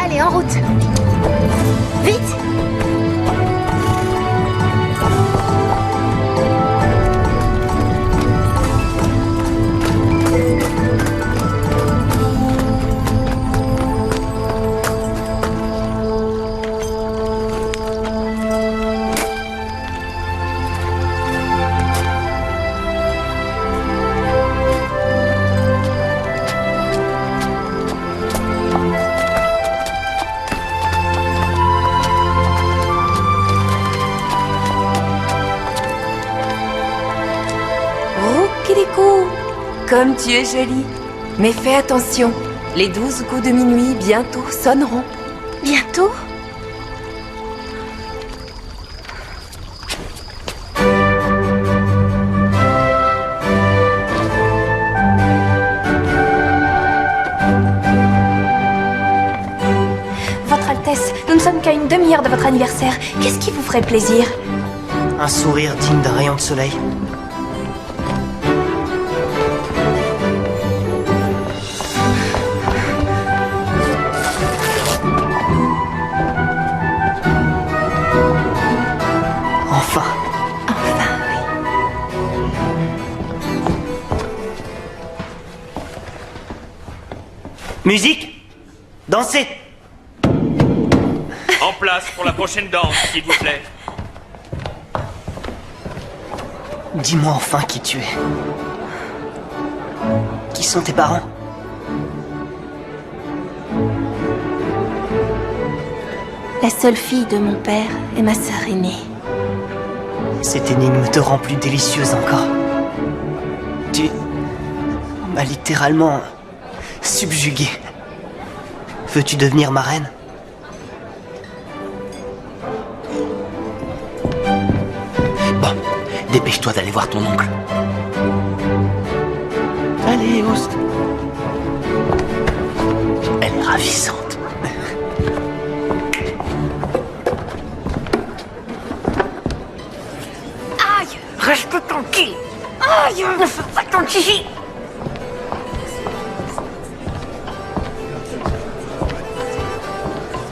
Allez, en route. Vite! Oh, Kirikou, comme tu es jolie. Mais fais attention, les 12 coups de minuit bientôt sonneront. Bientôt? Votre une demi-heure de votre anniversaire. Qu'est-ce qui vous ferait plaisir? Un sourire digne d'un rayon de soleil. Enfin. Enfin, oui. Musique. Dansez. En place pour la prochaine danse, s'il vous plaît. Dis-moi enfin qui tu es. Qui sont tes parents? La seule fille de mon père et ma sœur aînée. Cette énigme te rend plus délicieuse encore. Tu m'as littéralement subjugué. Veux-tu devenir ma reine? Bon, dépêche-toi d'aller voir ton oncle. Allez, Oust. Elle est ravissante. Aïe! Reste tranquille! Aïe! Ne fais pas ton chichi!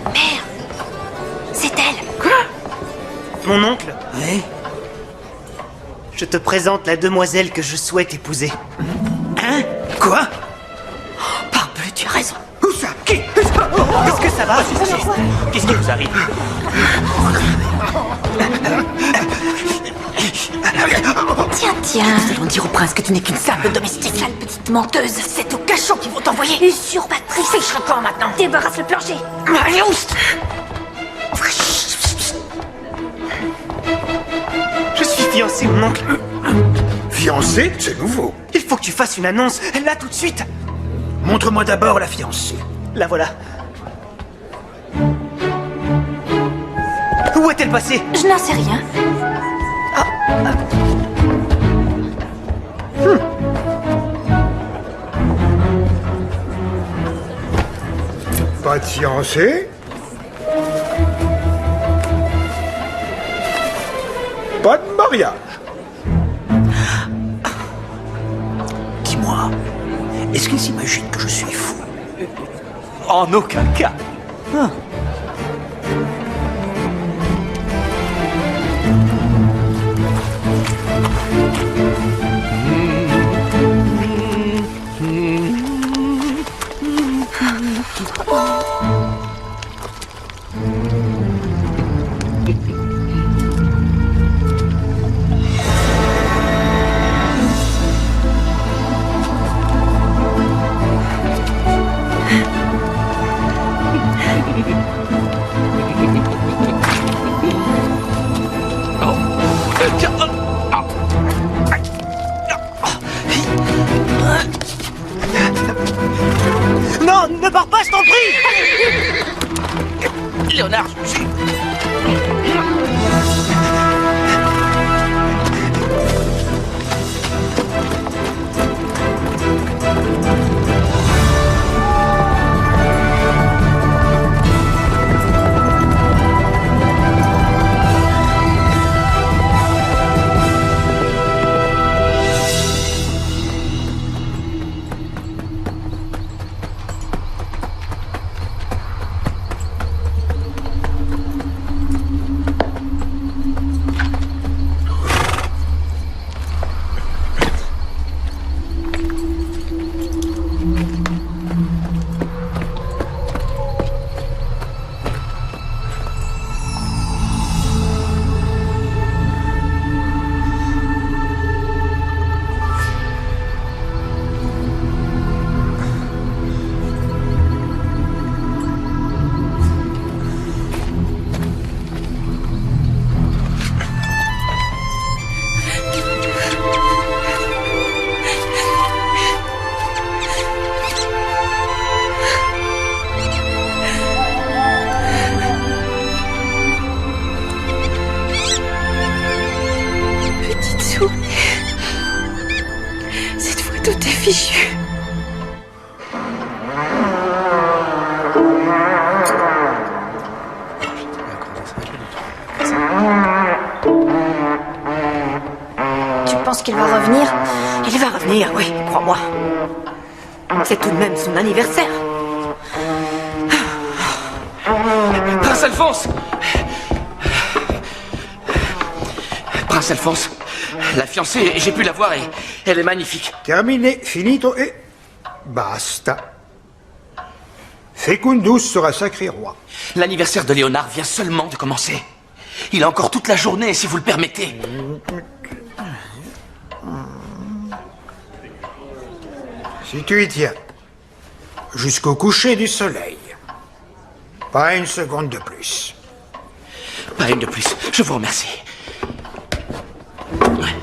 Merde! C'est elle! Quoi? Mon oncle, Oui. je te présente la demoiselle que je souhaite épouser. Hein? Quoi? Parbleu, tu as raison. Où ça? Qui? Est-ce que ça va? Qu'est-ce qui vous arrive? Tiens. Nous allons dire au prince que tu n'es qu'une simple domestique. Sale petite menteuse. C'est au cachot qu'ils vont t'envoyer. Usurpatrice. Fiche le camp maintenant. Débarrasse le plancher. Allez, oust! Je suis fiancé, mon oncle. Fiancé? C'est nouveau. Il faut que tu fasses une annonce, là tout de suite. Montre-moi d'abord la fiancée. La voilà. Où est-elle passée? Je n'en sais rien. Pas de fiancé? Pas de mariage? Dis-moi, est-ce qu'il s'imagine que je suis fou? En aucun cas. Non, ne pars pas, je t'en prie. Léonard, Cette fois, tout est fichu. penses qu'il va revenir? Il va revenir, oui, crois-moi. C'est tout de même son anniversaire. Prince Alphonse! Prince Alphonse, la fiancée, j'ai pu la voir et elle est magnifique. Terminé, finito et basta. Fecundus sera sacré roi. L'anniversaire de Léonard vient seulement de commencer. Il a encore toute la journée, si vous le permettez. Si tu y tiens, jusqu'au coucher du soleil. Pas une seconde de plus. Pas une de plus, je vous remercie. Ouais.